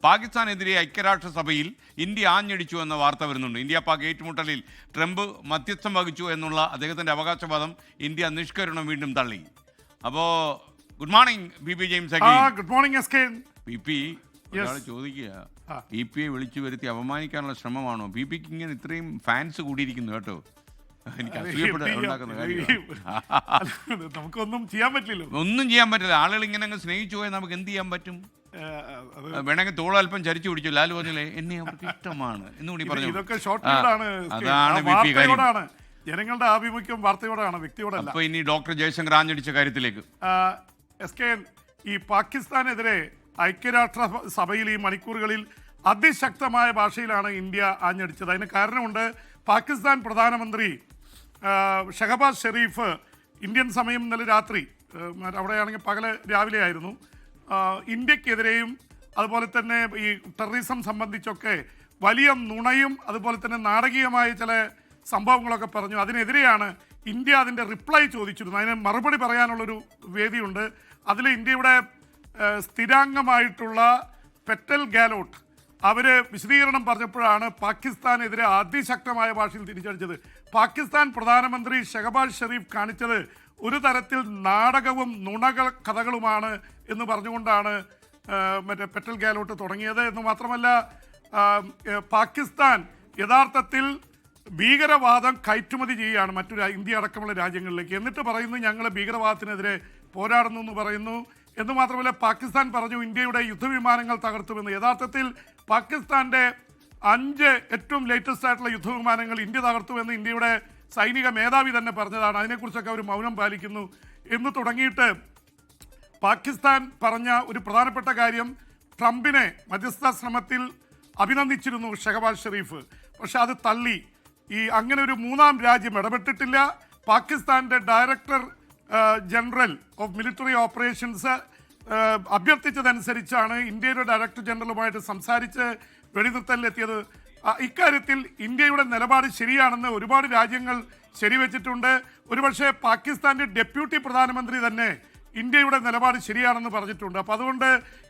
പാകിസ്ഥാനെതിരെ ഐക്യരാഷ്ട്രസഭയിൽ ഇന്ത്യ ആഞ്ഞടിച്ചു എന്ന വാർത്ത വരുന്നുണ്ട്. ഇന്ത്യ പാക് ഏറ്റുമുട്ടലിൽ ട്രംപ് മധ്യസ്ഥം വഹിച്ചു എന്നുള്ള അദ്ദേഹത്തിൻ്റെ അവകാശവാദം ഇന്ത്യ നിഷ്കരണം വീണ്ടും തള്ളി. അപ്പോൾ good morning P James. Good morning P ഒരാൾ ചോദിക്കുക, PPയെ വിളിച്ചു വരുത്തി അപമാനിക്കാനുള്ള ശ്രമമാണോ? PPക്ക് ഇങ്ങനെ ഇത്രയും ഫാൻസ് കൂടിയിരിക്കുന്നു കേട്ടോ. എനിക്ക് ഉണ്ടാക്കുന്ന കാര്യം നമുക്കൊന്നും ചെയ്യാൻ പറ്റില്ല, ഒന്നും ചെയ്യാൻ പറ്റില്ല. ആളുകൾ ഇങ്ങനെ അങ്ങ് സ്നേഹിച്ചു പോയാൽ നമുക്ക് എന്ത് ചെയ്യാൻ പറ്റും? വേണമെങ്കിൽ തോളം അല്പം ചരിച്ചു പിടിച്ചു. ലാൽ പറഞ്ഞില്ലേ എന്നെ അവർക്ക് ഇഷ്ടമാണ് എന്നുകൂടി പറഞ്ഞു. അതാണ് PP കാര്യം. ജനങ്ങളുടെ ആഭിമുഖ്യം വാർത്തയോടാണ്, വ്യക്തിയോടല്ല. അപ്പൊ ഇനി ഡോക്ടർ ജയശങ്കർ ആഞ്ഞടിച്ച കാര്യത്തിലേക്ക്. ഈ പാകിസ്ഥാനെതിരെ ഐക്യരാഷ്ട്ര സഭയിൽ ഈ മണിക്കൂറുകളിൽ അതിശക്തമായ ഭാഷയിലാണ് ഇന്ത്യ ആഞ്ഞടിച്ചത്. അതിന് കാരണമുണ്ട്. പാകിസ്ഥാൻ പ്രധാനമന്ത്രി ഷഹബാസ് ഷെരീഫ് ഇന്ത്യൻ സമയം ഇന്നലെ രാത്രി, അവിടെയാണെങ്കിൽ പകല് രാവിലെ ആയിരുന്നു, ഇന്ത്യക്കെതിരെയും അതുപോലെ തന്നെ ഈ ടെററിസം സംബന്ധിച്ചൊക്കെ വലിയ നുണയും അതുപോലെ തന്നെ നാടകീയമായ ചില സംഭവങ്ങളൊക്കെ പറഞ്ഞു. അതിനെതിരെയാണ് ഇന്ത്യ അതിൻ്റെ റിപ്ലൈ ചോദിച്ചിരുന്നു. അതിന് മറുപടി പറയാനുള്ളൊരു വേദിയുണ്ട്. അതിൽ ഇന്ത്യയുടെ സ്ഥിരാംഗമായിട്ടുള്ള പെറ്റൽ ഗാലോട്ട് അവർ വിശദീകരണം പറഞ്ഞപ്പോഴാണ് പാകിസ്ഥാനെതിരെ അതിശക്തമായ ഭാഷയിൽ തിരിച്ചടിച്ചത്. പാകിസ്ഥാൻ പ്രധാനമന്ത്രി ഷഹബാസ് ഷെരീഫ് കാണിച്ചത് ഒരു തരത്തിൽ നാടകവും കഥകളുമാണ് എന്ന് പറഞ്ഞുകൊണ്ടാണ് മറ്റേ പെറ്റൽ ഗാലോട്ട് തുടങ്ങിയത്. എന്ന് മാത്രമല്ല, പാകിസ്ഥാൻ യഥാർത്ഥത്തിൽ ഭീകരവാദം കയറ്റുമതി ചെയ്യുകയാണ് ഇന്ത്യ അടക്കമുള്ള രാജ്യങ്ങളിലേക്ക്. എന്നിട്ട് പറയുന്നു ഞങ്ങൾ ഭീകരവാദത്തിനെതിരെ പോരാടുന്നു എന്ന് പറയുന്നു. എന്ന് മാത്രമല്ല, പാകിസ്ഥാൻ പറഞ്ഞു ഇന്ത്യയുടെ യുദ്ധവിമാനങ്ങൾ തകർത്തുവെന്ന്. യഥാർത്ഥത്തിൽ പാകിസ്ഥാൻ്റെ 5 ഏറ്റവും ലേറ്റസ്റ്റ് ആയിട്ടുള്ള യുദ്ധവിമാനങ്ങൾ ഇന്ത്യ തകർത്തുവെന്ന് ഇന്ത്യയുടെ സൈനിക മേധാവി തന്നെ പറഞ്ഞതാണ്. അതിനെക്കുറിച്ചൊക്കെ അവർ മൗനം പാലിക്കുന്നു എന്ന് തുടങ്ങിയിട്ട് പാകിസ്ഥാൻ പറഞ്ഞ ഒരു പ്രധാനപ്പെട്ട കാര്യം, ട്രംപിനെ മധ്യസ്ഥ ശ്രമത്തിൽ അഭിനന്ദിച്ചിരുന്നു ഷഹബാസ് ഷെരീഫ്. പക്ഷെ അത് തള്ളി. അങ്ങനെ ഒരു മൂന്നാം രാജ്യം ഇടപെട്ടിട്ടില്ല. പാകിസ്ഥാൻ്റെ director general of military operations അഭ്യർത്ഥിച്ചതനുസരിച്ചാണ് ഇന്ത്യയുടെ ഡയറക്ടർ ജനറലുമായിട്ട് സംസാരിച്ച് വെടിനിർത്തലിലെത്തിയത്. ഇക്കാര്യത്തിൽ ഇന്ത്യയുടെ നിലപാട് ശരിയാണെന്ന് ഒരുപാട് രാജ്യങ്ങൾ ശരിവെച്ചിട്ടുണ്ട്. ഒരുപക്ഷെ പാകിസ്ഥാൻ്റെ ഡെപ്യൂട്ടി പ്രധാനമന്ത്രി തന്നെ ഇന്ത്യയുടെ നിലപാട് ശരിയാണെന്ന് പറഞ്ഞിട്ടുണ്ട്. അപ്പോൾ അതുകൊണ്ട്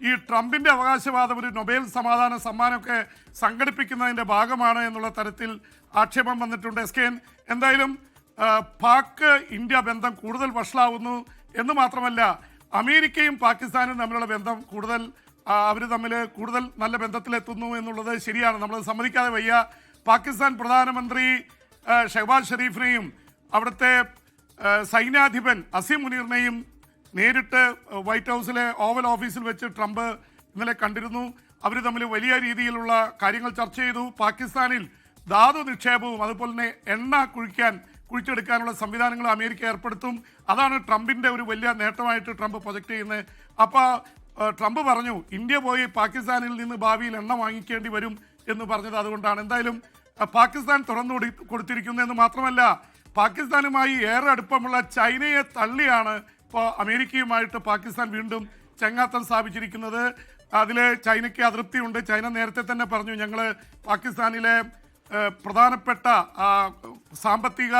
ഈ ട്രംപിൻ്റെ അവകാശവാദം ഒരു നൊബേൽ സമാധാന സമ്മാനമൊക്കെ സംഘടിപ്പിക്കുന്നതിൻ്റെ ഭാഗമാണ് എന്നുള്ള തരത്തിൽ ആക്ഷേപം വന്നിട്ടുണ്ട്. എന്തായാലും പാക് ഇന്ത്യ ബന്ധം കൂടുതൽ വഷളാവുന്നു എന്ന് മാത്രമല്ല, അമേരിക്കയും പാകിസ്ഥാനും തമ്മിലുള്ള ബന്ധം അവർ തമ്മിൽ കൂടുതൽ നല്ല ബന്ധത്തിലെത്തുന്നു എന്നുള്ളത് ശരിയാണ്, നമ്മളത് സമ്മതിക്കാതെ വയ്യ. പാകിസ്ഥാൻ പ്രധാനമന്ത്രി ഷഹബാസ് ഷെരീഫിനെയും അവിടുത്തെ സൈന്യാധിപൻ അസീം മുനീറിനെയും നേരിട്ട് വൈറ്റ് ഹൗസിലെ ഓവൽ ഓഫീസിൽ വെച്ച് ട്രംപ് ഇന്നലെ കണ്ടിരുന്നു. അവർ തമ്മിൽ വലിയ രീതിയിലുള്ള കാര്യങ്ങൾ ചർച്ച ചെയ്തു. പാകിസ്ഥാനിൽ ധാതു നിക്ഷേപവും അതുപോലെ തന്നെ എണ്ണ കുഴിച്ചെടുക്കാനുള്ള സംവിധാനങ്ങൾ അമേരിക്ക ഏർപ്പെടുത്തും. അതാണ് ട്രംപിൻ്റെ ഒരു വലിയ നേട്ടമായിട്ട് ട്രംപ് പ്രൊജക്റ്റ് ചെയ്യുന്നത്. അപ്പോൾ ട്രംപ് പറഞ്ഞു ഇന്ത്യ പോയി പാകിസ്ഥാനിൽ നിന്ന് ഭാവിയിൽ എണ്ണ വാങ്ങിക്കേണ്ടി വരും എന്ന് പറഞ്ഞത് അതുകൊണ്ടാണ്. എന്തായാലും പാകിസ്ഥാൻ തുറന്നു കൊടുത്തിരിക്കുന്നതെന്ന് മാത്രമല്ല, പാകിസ്ഥാനുമായി ഏറെ അടുപ്പമുള്ള ചൈനയെ തള്ളിയാണ് ഇപ്പോൾ അമേരിക്കയുമായിട്ട് പാകിസ്ഥാൻ വീണ്ടും ചങ്ങാത്തം സ്ഥാപിച്ചിരിക്കുന്നത്. അതിൽ ചൈനയ്ക്ക് അതൃപ്തിയുണ്ട്. ചൈന നേരത്തെ തന്നെ പറഞ്ഞു ഞങ്ങൾ പാകിസ്ഥാനിലെ പ്രധാനപ്പെട്ട സാമ്പത്തിക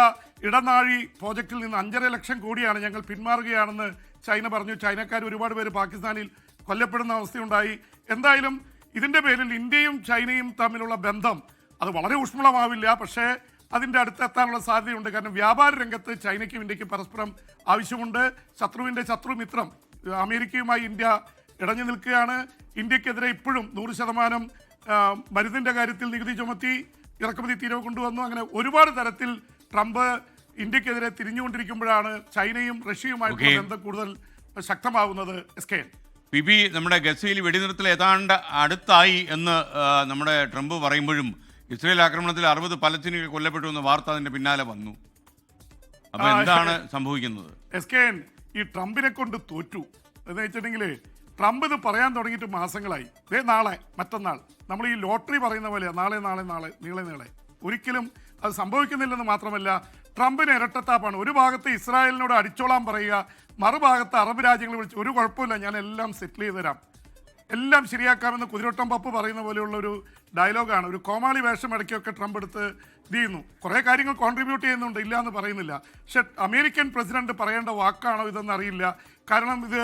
ഇടനാഴി പ്രോജക്റ്റിൽ നിന്ന് 5.5 ലക്ഷം കോടിയാണ് ഞങ്ങൾ പിന്മാറുകയാണെന്ന് ചൈന പറഞ്ഞു. ചൈനക്കാർ ഒരുപാട് പേര് പാകിസ്ഥാനിൽ കൊല്ലപ്പെടുന്ന അവസ്ഥയുണ്ടായി. എന്തായാലും ഇതിൻ്റെ പേരിൽ ഇന്ത്യയും ചൈനയും തമ്മിലുള്ള ബന്ധം അത് വളരെ ഊഷ്മളമാവില്ല, പക്ഷേ അതിൻ്റെ അടുത്തെത്താനുള്ള സാധ്യതയുണ്ട്. കാരണം വ്യാപാര രംഗത്ത് ചൈനയ്ക്കും ഇന്ത്യക്കും പരസ്പരം ആവശ്യമുണ്ട്. ശത്രുവിൻ്റെ ശത്രുമിത്രം അമേരിക്കയുമായി ഇന്ത്യ ഇടഞ്ഞു നിൽക്കുകയാണ്. ഇന്ത്യക്കെതിരെ ഇപ്പോഴും 100% മരുന്നിൻ്റെ കാര്യത്തിൽ നികുതി ചുമത്തി, ഇറക്കുമതി തീരുവ കൊണ്ടുവന്നു. അങ്ങനെ ഒരുപാട് തരത്തിൽ ട്രംപ് ഇന്ത്യക്കെതിരെ തിരിഞ്ഞുകൊണ്ടിരിക്കുമ്പോഴാണ് ചൈനയും റഷ്യയുമായിട്ടുള്ള ബന്ധം കൂടുതൽ ശക്തമാവുന്നത്. PB, നമ്മുടെ ഗസയിൽ വെടിനിർത്തൽ ഏതാണ്ട് അടുത്തായി എന്ന് നമ്മുടെ ട്രംപ് പറയുമ്പോഴും ഇസ്രയേൽ ആക്രമണത്തിൽ 60 പലസ്തീനികൾ കൊല്ലപ്പെട്ടു എന്ന വാർത്ത അതിന്റെ പിന്നാലെ വന്നു. അപ്പൊ എന്താണ് സംഭവിക്കുന്നത്? ഈ ട്രംപിനെ കൊണ്ട് തോറ്റു എന്ന് വെച്ചിട്ടുണ്ടെങ്കിൽ ട്രംപ് ഇത് പറയാൻ തുടങ്ങിയിട്ട് മാസങ്ങളായി. നാളെ മറ്റന്നാൾ നമ്മൾ ഈ ലോട്ടറി പറയുന്ന പോലെ നാളെ നീളെ ഒരിക്കലും അത് സംഭവിക്കുന്നില്ലെന്ന് മാത്രമല്ല, ട്രംപിന് ഇരട്ടത്താപ്പാണ്. ഒരു ഭാഗത്ത് ഇസ്രായേലിനോട് അടിച്ചോളാൻ പറയുക, മറുഭാഗത്ത് അറബ് രാജ്യങ്ങൾ വിളിച്ച് ഒരു കുഴപ്പമില്ല ഞാൻ എല്ലാം സെറ്റിൽ ചെയ്ത് തരാം, എല്ലാം ശരിയാക്കാമെന്ന് കുതിരവട്ടം പപ്പ് പറയുന്ന പോലെയുള്ള ഒരു ഡയലോഗാണ്. ഒരു കോമാളി വേഷം ഇടയ്ക്കൊക്കെ ട്രംപ് എടുത്ത് ഇത് ചെയ്യുന്നു. കുറേ കാര്യങ്ങൾ കോൺട്രിബ്യൂട്ട് ചെയ്യുന്നുണ്ട്, ഇല്ല എന്ന് പറയുന്നില്ല. പക്ഷെ അമേരിക്കൻ പ്രസിഡന്റ് പറയേണ്ട വാക്കാണോ ഇതെന്ന് അറിയില്ല. കാരണം ഇത്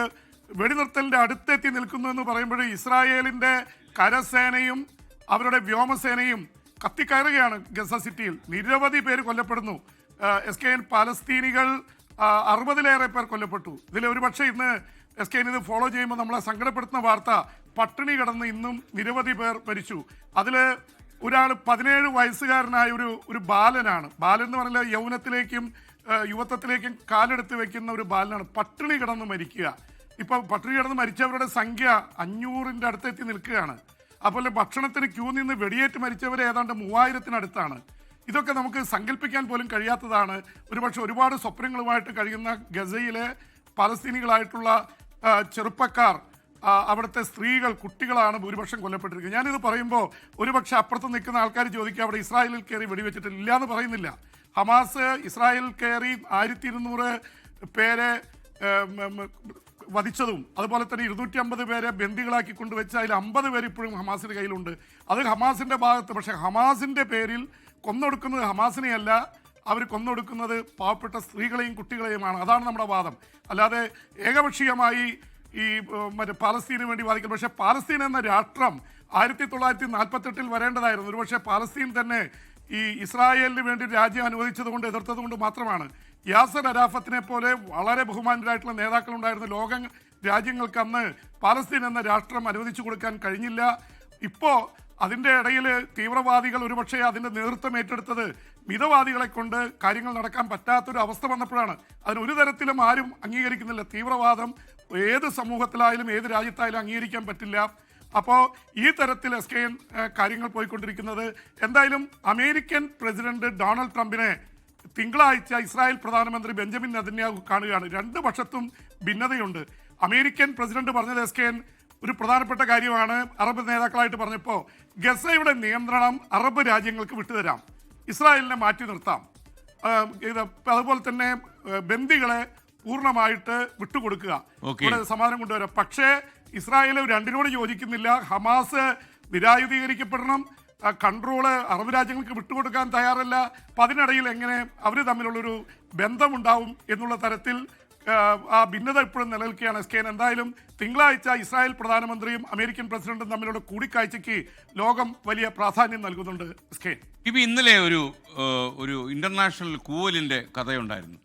വെടിനിർത്തലിൻ്റെ അടുത്തെത്തി നിൽക്കുന്നു എന്ന് പറയുമ്പോൾ ഇസ്രായേലിൻ്റെ കരസേനയും അവരുടെ വ്യോമസേനയും കത്തിക്കയറുകയാണ് ഗസ സിറ്റിയിൽ. നിരവധി പേര് കൊല്ലപ്പെടുന്നു. SKN പാലസ്തീനികൾ 60-ലേറെ പേർ കൊല്ലപ്പെട്ടു. ഇതിൽ ഒരുപക്ഷെ ഇന്ന് SKN ഇത് ഫോളോ ചെയ്യുമ്പോൾ നമ്മളെ സങ്കടപ്പെടുത്തുന്ന വാർത്ത, പട്ടിണി കിടന്ന് ഇന്നും നിരവധി പേർ മരിച്ചു. അതിൽ ഒരാൾ 17 വയസ്സുകാരനായ ഒരു ബാലനാണ്. ബാലൻ എന്ന് പറഞ്ഞാൽ യൗവനത്തിലേക്കും യുവത്വത്തിലേക്കും കാലെടുത്ത് വെക്കുന്ന ഒരു ബാലനാണ്. പട്ടിണി കിടന്ന് മരിക്കുക. ഇപ്പം പട്ടിണി കിടന്ന് മരിച്ചവരുടെ സംഖ്യ 500-ന്റെ അടുത്തെത്തി നിൽക്കുകയാണ്. അതുപോലെ ഭക്ഷണത്തിന് ക്യൂ നിന്ന് വെടിയേറ്റ് മരിച്ചവർ ഏതാണ്ട് 3000-ത്തിനടുത്താണ്. ഇതൊക്കെ നമുക്ക് സങ്കല്പിക്കാൻ പോലും കഴിയാത്തതാണ്. ഒരുപക്ഷെ ഒരുപാട് സ്വപ്നങ്ങളുമായിട്ട് കഴിയുന്ന ഗസയിലെ പാലസ്തീനികളായിട്ടുള്ള ചെറുപ്പക്കാർ, അവിടുത്തെ സ്ത്രീകൾ, കുട്ടികളാണ് ഭൂരിപക്ഷം കൊല്ലപ്പെട്ടിരിക്കുന്നത്. ഞാനിത് പറയുമ്പോൾ ഒരുപക്ഷെ അപ്പുറത്ത് നിൽക്കുന്ന ആൾക്കാർ ചോദിക്കുക, അവിടെ ഇസ്രായേലിൽ കയറി വെടിവെച്ചിട്ടില്ല. ഇല്ല എന്ന് പറയുന്നില്ല. ഹമാസ് ഇസ്രായേലിൽ കയറി 1200 പേരെ വധിച്ചതും അതുപോലെ തന്നെ 250 പേരെ ബന്ദികളാക്കി കൊണ്ടുവച്ച് അതിൽ 50 പേര് ഇപ്പോഴും ഹമാസിൻ്റെ കയ്യിലുണ്ട്. അത് ഹമാസിൻ്റെ ഭാഗത്ത്. പക്ഷേ ഹമാസിൻ്റെ പേരിൽ കൊന്നൊടുക്കുന്നത് ഹമാസിനെയല്ല, അവർ കൊന്നൊടുക്കുന്നത് പാവപ്പെട്ട സ്ത്രീകളെയും കുട്ടികളെയുമാണ്. അതാണ് നമ്മുടെ വാദം. അല്ലാതെ ഏകപക്ഷീയമായി ഈ മറ്റേ പാലസ്തീനു വേണ്ടി വാദിക്കും. പക്ഷേ പാലസ്തീൻ എന്ന രാഷ്ട്രം 1948-ൽ വരേണ്ടതായിരുന്നു. ഒരുപക്ഷെ പാലസ്തീൻ തന്നെ ഈ ഇസ്രായേലിന് വേണ്ടി രാജ്യം അനുവദിച്ചതുകൊണ്ട്, എതിർത്തതുകൊണ്ട് മാത്രമാണ്. യാസർ അരാഫത്തിനെ പോലെ വളരെ ബഹുമാനരായിട്ടുള്ള നേതാക്കളുണ്ടായിരുന്ന ലോക രാജ്യങ്ങൾക്ക് അന്ന് പാലസ്തീൻ എന്ന രാഷ്ട്രം അനുവദിച്ചു കൊടുക്കാൻ കഴിഞ്ഞില്ല. ഇപ്പോൾ അതിൻ്റെ ഇടയിൽ തീവ്രവാദികൾ ഒരുപക്ഷെ അതിൻ്റെ നേതൃത്വം ഏറ്റെടുത്തത് മിതവാദികളെ കൊണ്ട് കാര്യങ്ങൾ നടക്കാൻ പറ്റാത്തൊരു അവസ്ഥ വന്നപ്പോഴാണ്. അതിനൊരു തരത്തിലും ആരും അംഗീകരിക്കുന്നില്ല. തീവ്രവാദം ഏത് സമൂഹത്തിലായാലും ഏത് രാജ്യത്തായാലും അംഗീകരിക്കാൻ പറ്റില്ല. അപ്പോൾ ഈ തരത്തിൽ SKN കാര്യങ്ങൾ പോയിക്കൊണ്ടിരിക്കുന്നത്. എന്തായാലും അമേരിക്കൻ പ്രസിഡന്റ് ഡൊണാൾഡ് ട്രംപിനെ തിങ്കളാഴ്ച ഇസ്രായേൽ പ്രധാനമന്ത്രി ബെഞ്ചമിൻ നെതന്യാഹു കാണുകയാണ്. രണ്ട് പക്ഷത്തും ഭിന്നതയുണ്ട്. അമേരിക്കൻ പ്രസിഡന്റ് പറഞ്ഞത് SKN ഒരു പ്രധാനപ്പെട്ട കാര്യമാണ്. അറബ് നേതാക്കളായിട്ട് പറഞ്ഞപ്പോൾ ഗസയുടെ നിയന്ത്രണം അറബ് രാജ്യങ്ങൾക്ക് വിട്ടുതരാം, ഇസ്രായേലിനെ മാറ്റി നിർത്താം, അതുപോലെ തന്നെ ബന്ദികളെ പൂർണ്ണമായിട്ട് വിട്ടുകൊടുക്കുക, ഇവിടെ സമാധാനം കൊണ്ടുവരാം. പക്ഷേ ഇസ്രായേൽ രണ്ടിനോട് യോജിക്കുന്നില്ല. ഹമാസ് നിരായുധീകരിക്കപ്പെടണം, കൺട്രോള് അറബ് രാജ്യങ്ങൾക്ക് വിട്ടുകൊടുക്കാൻ തയ്യാറല്ല. അപ്പം അതിനിടയിൽ എങ്ങനെ അവർ തമ്മിലുള്ളൊരു ബന്ധമുണ്ടാവും എന്നുള്ള തരത്തിൽ ആ ഭിന്നത ഇപ്പോഴും നിലനിൽക്കുകയാണ് SKN. എന്തായാലും തിങ്കളാഴ്ച ഇസ്രായേൽ പ്രധാനമന്ത്രിയും അമേരിക്കൻ പ്രസിഡന്റും തമ്മിലുള്ള കൂടിക്കാഴ്ചയ്ക്ക് ലോകം വലിയ പ്രാധാന്യം നൽകുന്നുണ്ട് SKN. ഇപ്പം ഇന്നലെ ഒരു ഇന്റർനാഷണൽ കൂവലിന്റെ കഥയുണ്ടായിരുന്നു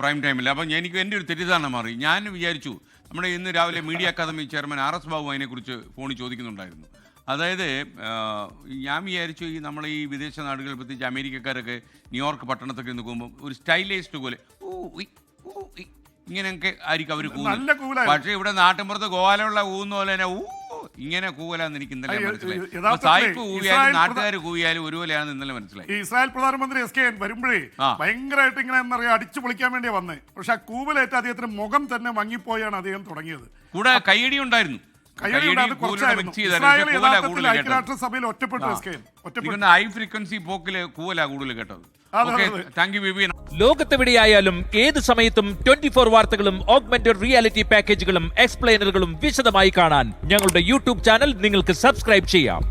പ്രൈം ടൈമിൽ. അപ്പം എനിക്ക് എൻ്റെ ഒരു തെറ്റിദ്ധാരണ മാറി. ഞാൻ വിചാരിച്ചു നമ്മുടെ ഇന്ന് രാവിലെ media academy chairman RS Babu അതിനെക്കുറിച്ച് ഫോണിൽ ചോദിക്കുന്നുണ്ടായിരുന്നു. അതായത് ഞാൻ വിചാരിച്ചു ഈ നമ്മളെ ഈ വിദേശ നാടുകൾ, പ്രത്യേകിച്ച് അമേരിക്കക്കാരൊക്കെ ന്യൂയോർക്ക് പട്ടണത്തൊക്കെ നിൽക്കുമ്പോൾ ഒരു സ്റ്റൈലൈസ്ഡ് പോലെ ഇങ്ങനെയൊക്കെ ആയിരിക്കും അവർ കൂവുന്നത്. പക്ഷേ ഇവിടെ നാട്ടിൻപുറത്ത് ഗോവാലുള്ള കൂവുന്ന പോലെ തന്നെ ഇങ്ങനെ കൂവലാന്ന് എനിക്ക് ഇന്നലെ മനസ്സിലായി. സായിപ്പ് കൂവിയാലും നാട്ടുകാർ കൂവിയാലും ഒരുപോലെയാണെന്ന് ഇന്നലെ മനസ്സിലായി. ഇസ്രായേൽ പ്രധാനമന്ത്രി SKN വരുമ്പോഴേ ഭയങ്കരമായിട്ട് ഇങ്ങനെ എന്താ പറയുക അടിച്ചു പൊളിക്കാൻ വേണ്ടിയാ വന്നേ. പക്ഷെ ആ കൂവലേറ്റ് അദ്ദേഹത്തിന് മുഖം തന്നെ മങ്ങിപ്പോയാണ് അദ്ദേഹം തുടങ്ങിയത്. കൂടെ കയ്യടി ഉണ്ടായിരുന്നു. ഐക്യരാഷ്ട്രസഭയിൽ ഒറ്റപ്പെട്ടു ഹൈ ഫ്രീക്വൻസി പോക്കില് കൂവലാ കൂടുതൽ കേട്ടത്. ലോകത്തെവിടെയായാലും ഏത് സമയത്തും 24 വാർത്തകളും ഓഗ്മെന്റഡ് റിയാലിറ്റി പാക്കേജുകളും എക്സ്പ്ലെയിനറുകളും വിശദമായി കാണാൻ ഞങ്ങളുടെ യൂട്യൂബ് ചാനൽ നിങ്ങൾക്ക് സബ്സ്ക്രൈബ് ചെയ്യാം.